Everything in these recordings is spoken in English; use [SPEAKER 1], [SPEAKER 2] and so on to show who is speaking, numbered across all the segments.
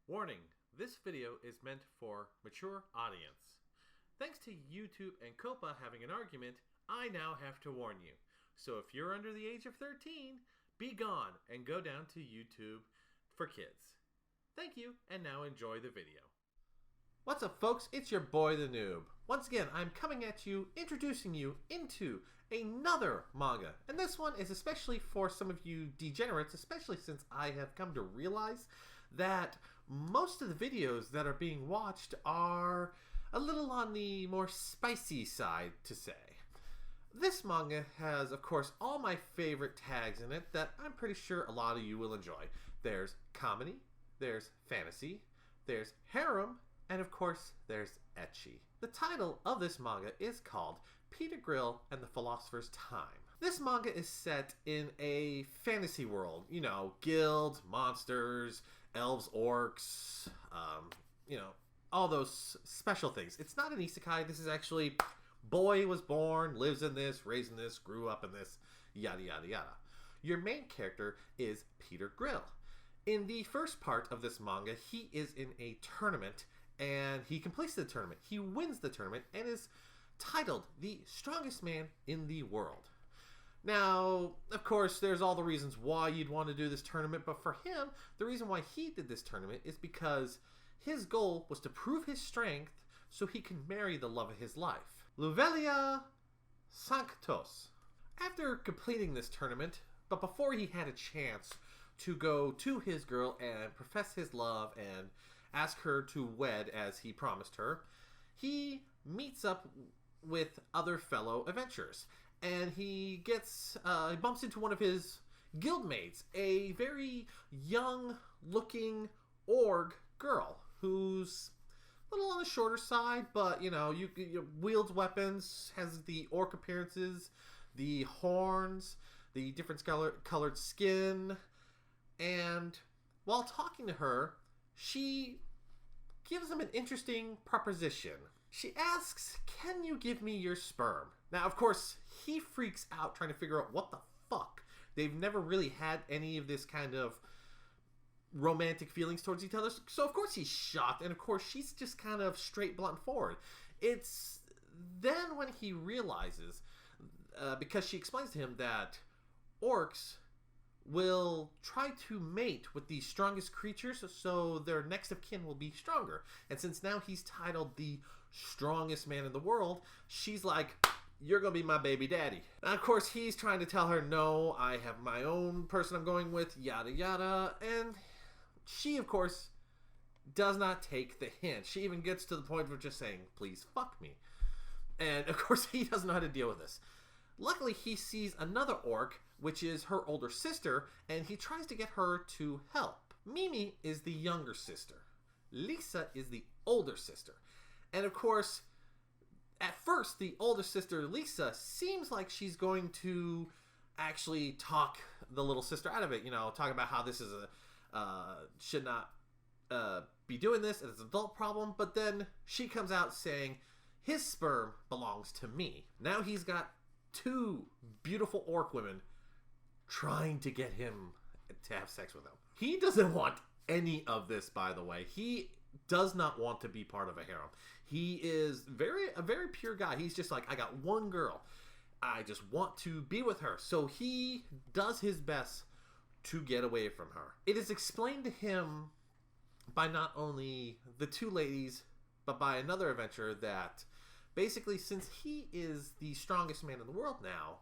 [SPEAKER 1] Warning, this video is meant for mature audience. Thanks to YouTube and Copa having an argument, I now have to warn you. So if you're under the age of 13, be gone and go down to YouTube for kids. Thank you, and now enjoy the video. What's up, folks? It's your boy, the Noob. Once again, I'm coming at you, introducing you into another manga. And this one is especially for some of you degenerates, especially since I have come to realize that most of the videos that are being watched are a little on the more spicy side, to say. This manga has, of course, all my favorite tags in it that I'm pretty sure a lot of you will enjoy. There's comedy, there's fantasy, there's harem, and of course, there's ecchi. The title of this manga is called Peter Grill and the Philosopher's Time. This manga is set in a fantasy world. You know, guilds, monsters, elves, orcs, all those special things. It's not an isekai. This is actually, boy was born, lives in this, raised in this, grew up in this, yada yada yada. Your main character is Peter Grill. In the first part of this manga, he is in a tournament, and he completes the tournament. He wins the tournament and is titled the strongest man in the world. Now, of course, there's all the reasons why you'd want to do this tournament, but for him, the reason why he did this tournament is because his goal was to prove his strength so he can marry the love of his life, Luvelia Sanctos. After completing this tournament, but before he had a chance to go to his girl and profess his love and ask her to wed as he promised her, he meets up with other fellow adventurers. And he bumps into one of his guildmates, a very young-looking orc girl who's a little on the shorter side, but, you wields weapons, has the orc appearances, the horns, the different colored skin, and while talking to her, she gives him an interesting proposition. She asks, "Can you give me your sperm?" Now, of course, he freaks out trying to figure out what the fuck. They've never really had any of this kind of romantic feelings towards each other. So, of course, he's shocked. And, of course, she's just kind of straight, blunt, forward. It's then when he realizes, because she explains to him that orcs will try to mate with the strongest creatures so their next of kin will be stronger. And since now he's titled the strongest man in the world, she's like, "You're gonna be my baby daddy." Now, of course, he's trying to tell her, "No, I have my own person I'm going with," yada yada. And she, of course, does not take the hint. She even gets to the point of just saying, "Please fuck me." And, of course, he doesn't know how to deal with this. Luckily, he sees another orc, which is her older sister, and he tries to get her to help. Mimi is the younger sister. Lisa is the older sister. And of course, at first, the older sister, Lisa, seems like she's going to actually talk the little sister out of it. Talking about how this is should not be doing this, and it's an adult problem. But then she comes out saying, his sperm belongs to me. Now he's got two beautiful orc women trying to get him to have sex with him. He doesn't want any of this, by the way. He does not want to be part of a harem. He is a very pure guy. He's just like, I got one girl. I just want to be with her. So he does his best to get away from her. It is explained to him by not only the two ladies, but by another adventurer that basically, since he is the strongest man in the world now,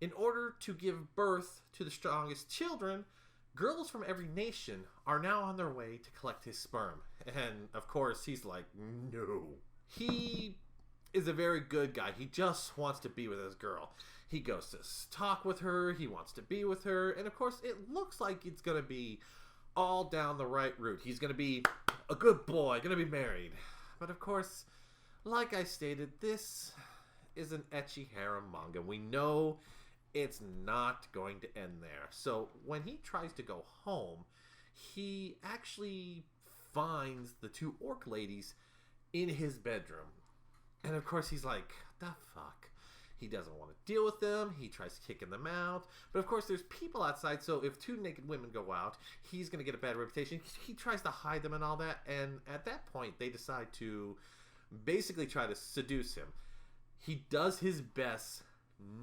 [SPEAKER 1] in order to give birth to the strongest children, girls from every nation are now on their way to collect his sperm. And, of course, he's like, no. He is a very good guy. He just wants to be with his girl. He goes to talk with her. He wants to be with her. And, of course, it looks like it's going to be all down the right route. He's going to be a good boy, going to be married. But, of course, like I stated, this is an ecchi harem manga. We know it's not going to end there. So when he tries to go home, he actually finds the two orc ladies in his bedroom. And of course he's like, the fuck? He doesn't want to deal with them. He tries kicking them out. But of course, there's people outside, so if 2 naked women go out, he's going to get a bad reputation. He tries to hide them and all that, and at that point, they decide to basically try to seduce him. He does his best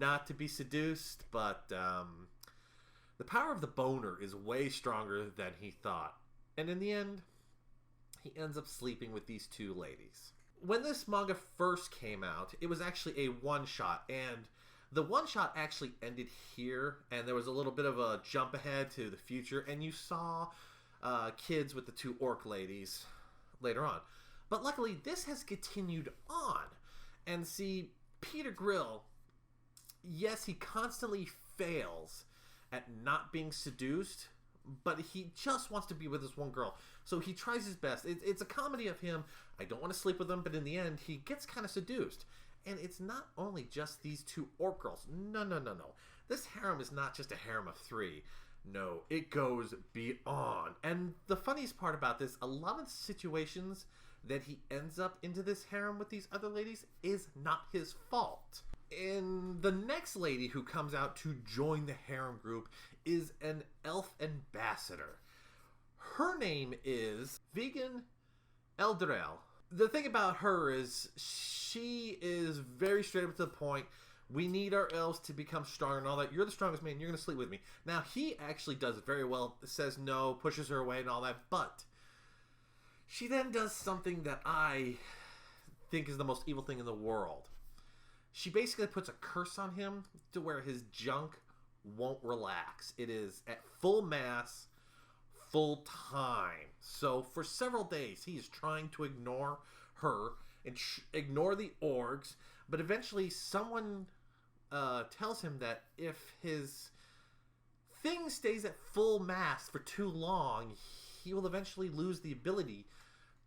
[SPEAKER 1] not to be seduced, but the power of the boner is way stronger than he thought. And in the end, he ends up sleeping with these 2 ladies. When this manga first came out, it was actually a one-shot, and the one-shot actually ended here, and there was a little bit of a jump ahead to the future, and you saw kids with the 2 orc ladies later on. But luckily, this has continued on. And see, Peter Grill, yes, he constantly fails at not being seduced, but he just wants to be with this one girl. So he tries his best. It's a comedy of him. I don't want to sleep with him, but in the end, he gets kind of seduced. And it's not only just these 2 orc girls. No. This harem is not just a harem of 3. No, it goes beyond. And the funniest part about this, a lot of the situations that he ends up into this harem with these other ladies is not his fault. And the next lady who comes out to join the harem group is an elf ambassador. Her name is Vegan Eldrel. The thing about her is she is very straight up to the point. We need our elves to become stronger and all that. You're the strongest man. You're going to sleep with me. Now, he actually does it very well. Says no, pushes her away and all that. But she then does something that I think is the most evil thing in the world. She basically puts a curse on him to where his junk won't relax. It is at full mass, full time. So for several days, he is trying to ignore her and ignore the orgs. But eventually someone tells him that if his thing stays at full mass for too long, he will eventually lose the ability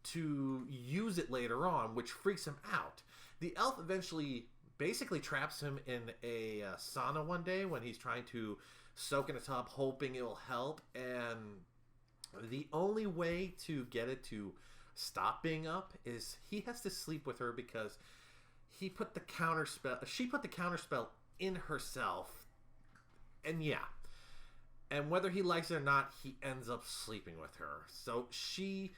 [SPEAKER 1] to use it later on, which freaks him out. The elf eventually basically traps him in a sauna one day when he's trying to soak in a tub, hoping it will help. And the only way to get it to stop being up is he has to sleep with her because she put the counter spell in herself. And yeah. And whether he likes it or not, he ends up sleeping with her. So she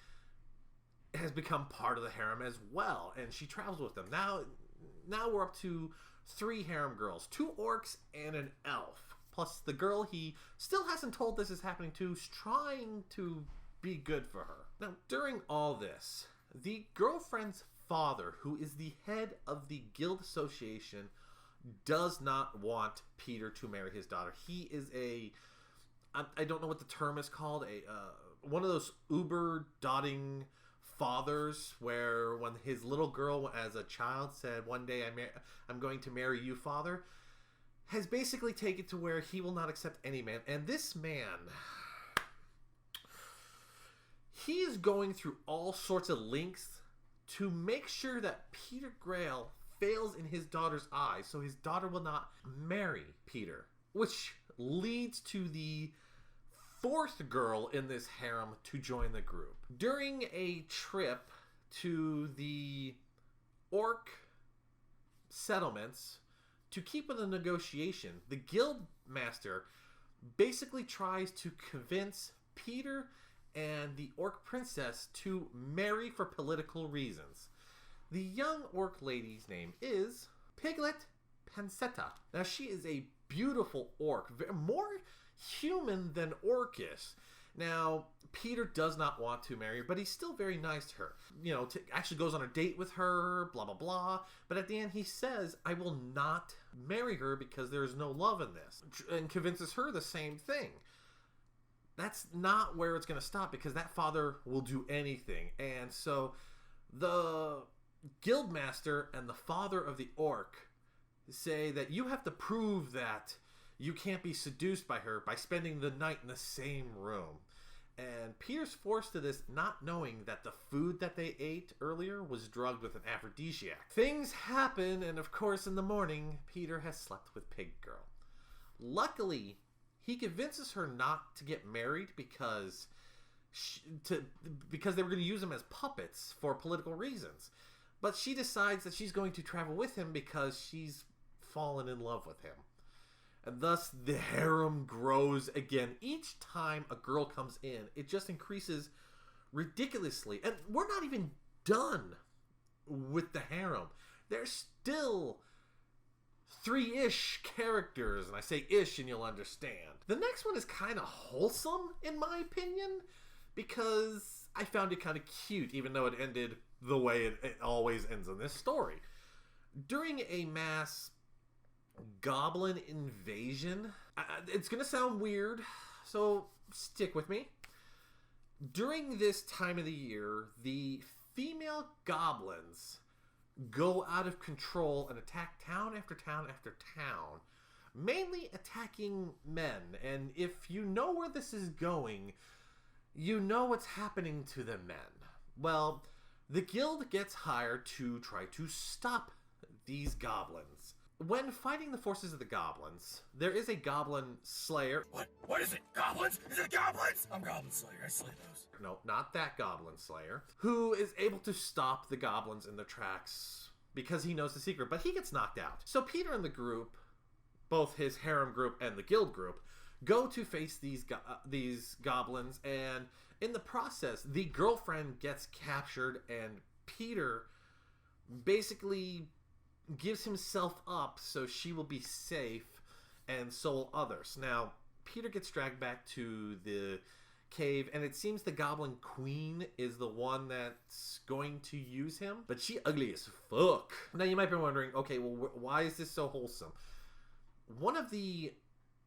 [SPEAKER 1] has become part of the harem as well, and she travels with them. Now we're up to 3 harem girls, 2 orcs and an elf. Plus the girl he still hasn't told this is happening to is trying to be good for her. Now, during all this, the girlfriend's father, who is the head of the guild association, does not want Peter to marry his daughter. He is I don't know what the term is called, one of those uber-dotting fathers, where when his little girl as a child said, "One day I'm going to marry you, father," has basically taken to where he will not accept any man. And this man, he is going through all sorts of lengths to make sure that Peter Grail fails in his daughter's eyes, so his daughter will not marry Peter, which leads to the 4th girl in this harem to join the group. During a trip to the orc settlements to keep with the negotiation, the guild master basically tries to convince Peter and the orc princess to marry for political reasons. The young orc lady's name is Piglet Pancetta. Now, she is a beautiful orc, more human than orcish. Now, Peter does not want to marry her, but he's still very nice to her. You know, actually goes on a date with her, blah, blah, blah. But at the end, he says, "I will not marry her because there is no love in this," and convinces her the same thing. That's not where it's going to stop, because that father will do anything. And so the guildmaster and the father of the orc say that you have to prove that you can't be seduced by her by spending the night in the same room. And Peter's forced to this, not knowing that the food that they ate earlier was drugged with an aphrodisiac. Things happen, and of course in the morning, Peter has slept with Pig Girl. Luckily, he convinces her not to get married because they were going to use him as puppets for political reasons. But she decides that she's going to travel with him because she's fallen in love with him. And thus, the harem grows again. Each time a girl comes in, it just increases ridiculously. And we're not even done with the harem. There's still 3-ish characters, and I say ish and you'll understand. The next one is kind of wholesome, in my opinion, because I found it kind of cute, even though it ended the way it always ends in this story. During a mass goblin invasion, it's gonna sound weird, so stick with me. During this time of the year, the female goblins go out of control and attack town after town after town, mainly attacking men. And if you know where this is going, you know what's happening to the men. Well, the guild gets hired to try to stop these goblins. When fighting the forces of the goblins, there is a goblin slayer.
[SPEAKER 2] What is it? Goblins? Is it goblins? I'm Goblin Slayer. I slay those.
[SPEAKER 1] No, not that goblin slayer. Who is able to stop the goblins in their tracks because he knows the secret, but he gets knocked out. So Peter and the group, both his harem group and the guild group, go to face these goblins, and in the process, the girlfriend gets captured, and Peter basically gives himself up so she will be safe, and so will others. Now, Peter gets dragged back to the cave, and it seems the Goblin Queen is the one that's going to use him, but she ugly as fuck. Now, you might be wondering, okay, well, why is this so wholesome? One of the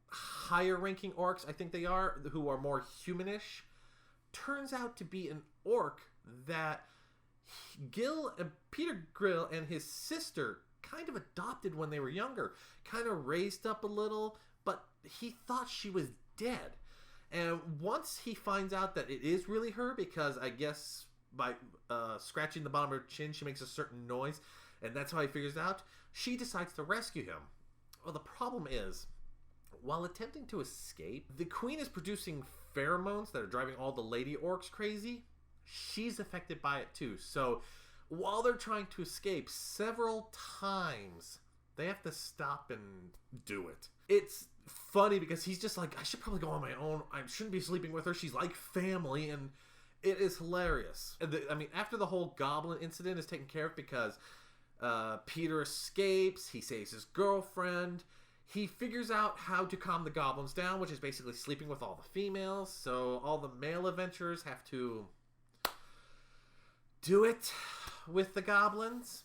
[SPEAKER 1] higher ranking orcs, I think they are, who are more humanish, turns out to be an orc that Peter Grill and his sister kind of adopted when they were younger, kind of raised up a little, but he thought she was dead. And once he finds out that it is really her, because I guess by scratching the bottom of her chin, she makes a certain noise, and that's how he figures out, she decides to rescue him. Well, the problem is, while attempting to escape, the queen is producing pheromones that are driving all the lady orcs crazy. She's affected by it too. So while they're trying to escape several times, they have to stop and do it. It's funny because he's just like, I should probably go on my own. I shouldn't be sleeping with her. She's like family, and it is hilarious. I mean, after the whole goblin incident is taken care of, because Peter escapes, he saves his girlfriend, he figures out how to calm the goblins down, which is basically sleeping with all the females. So all the male adventurers have to do it with the goblins.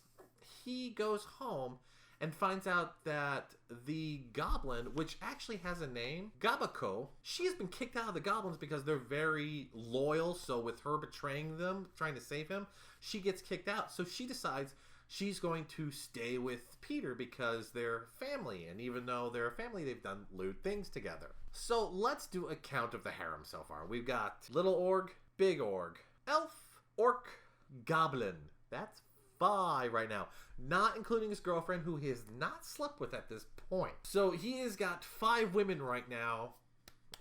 [SPEAKER 1] He goes home and finds out that the goblin, which actually has a name, Gabako, she has been kicked out of the goblins because they're very loyal. So with her betraying them, trying to save him, she gets kicked out. So she decides she's going to stay with Peter because they're family. And even though they're a family, they've done lewd things together. So let's do a count of the harem so far. We've got little org, big org, elf, orc, goblin. That's 5 right now, not including his girlfriend, who he has not slept with at this point. So he has got 5 women right now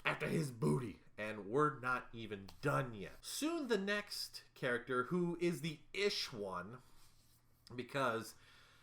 [SPEAKER 1] after his booty, and we're not even done yet. Soon the next character, who is the ish one, because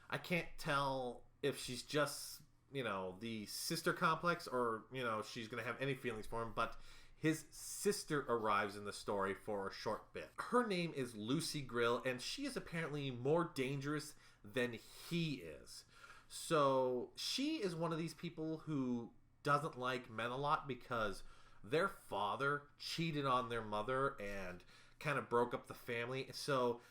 [SPEAKER 1] I can't tell if she's just, the sister complex, or, she's gonna have any feelings for him, but his sister arrives in the story for a short bit. Her name is Lucy Grill, and she is apparently more dangerous than he is. So she is one of these people who doesn't like men a lot because their father cheated on their mother and kind of broke up the family. So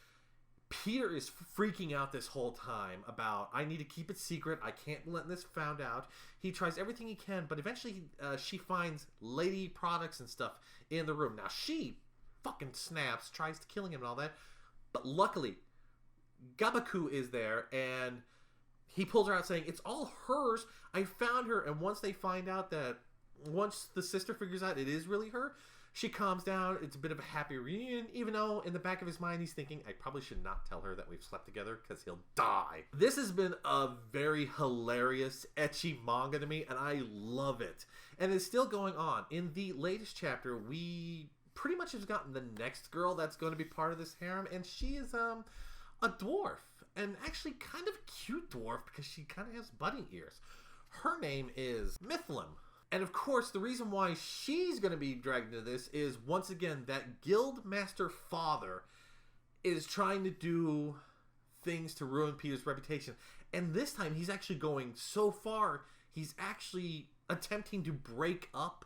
[SPEAKER 1] Peter is freaking out this whole time about, I need to keep it secret. I can't let this found out. He tries everything he can, but eventually she finds lady products and stuff in the room. Now she fucking snaps, tries to kill him and all that. But luckily, Gabaku is there, and he pulls her out saying, it's all hers. I found her. And once the sister figures out it is really her, she calms down. It's a bit of a happy reunion, even though in the back of his mind he's thinking, I probably should not tell her that we've slept together because he'll die. This has been a very hilarious ecchi manga to me, and I love it. And it's still going on. In the latest chapter, we pretty much have gotten the next girl that's going to be part of this harem, and she is a dwarf. an actually kind of cute dwarf because she kind of has bunny ears. Her name is Mifflin. And of course, the reason why she's going to be dragged into this is, once again, that Guildmaster father is trying to do things to ruin Peter's reputation. And this time, he's actually going so far, he's actually attempting to break up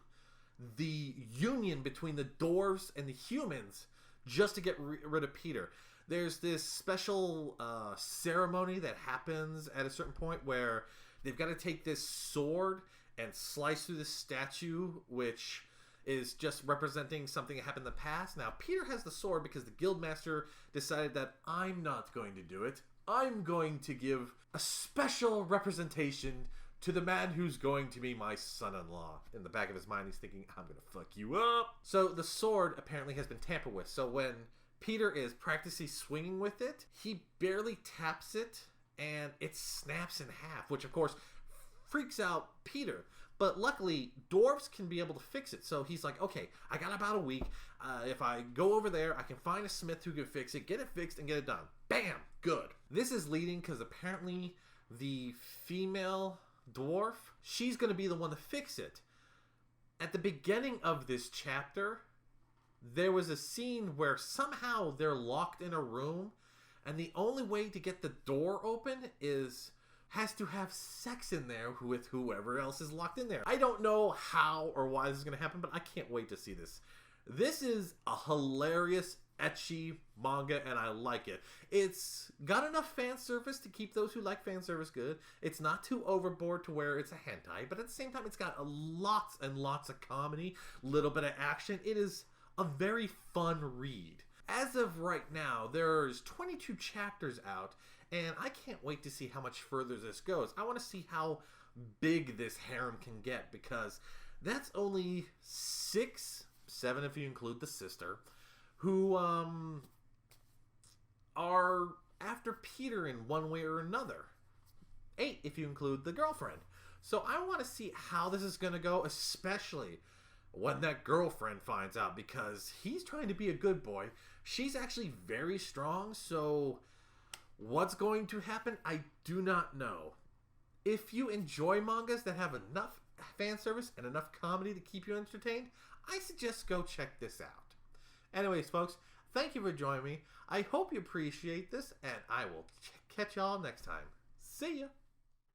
[SPEAKER 1] the union between the dwarves and the humans just to get rid of Peter. There's this special ceremony that happens at a certain point where they've got to take this sword and slice through the statue, which is just representing something that happened in the past. Now, Peter has the sword because the Guildmaster decided that I'm not going to do it. I'm going to give a special representation to the man who's going to be my son-in-law. In the back of his mind, he's thinking, I'm going to fuck you up. So the sword apparently has been tampered with. So when Peter is practicing swinging with it, he barely taps it, and it snaps in half, which of course freaks out Peter. But luckily, dwarves can be able to fix it. So he's like, okay, I got about a week. If I go over there, I can find a smith who can fix it, get it fixed, and get it done. Bam! Good. This is leading because apparently the female dwarf, she's going to be the one to fix it. At the beginning of this chapter, there was a scene where somehow they're locked in a room, and the only way to get the door open has to have sex in there with whoever else is locked in there. I don't know how or why this is going to happen, but I can't wait to see this. This is a hilarious ecchi manga, and I like it. It's got enough fan service to keep those who like fan service good. It's not too overboard to where it's a hentai, but at the same time, it's got lots and lots of comedy, little bit of action. It is a very fun read. As of right now, there's 22 chapters out, and I can't wait to see how much further this goes. I want to see how big this harem can get, because that's only 6, 7 if you include the sister, who are after Peter in one way or another. 8 if you include the girlfriend. So I want to see how this is going to go, especially when that girlfriend finds out, because he's trying to be a good boy. She's actually very strong, so what's going to happen, I do not know. If you enjoy mangas that have enough fan service and enough comedy to keep you entertained, I suggest go check this out. Anyways, folks, thank you for joining me. I hope you appreciate this, and I will catch y'all next time. See ya!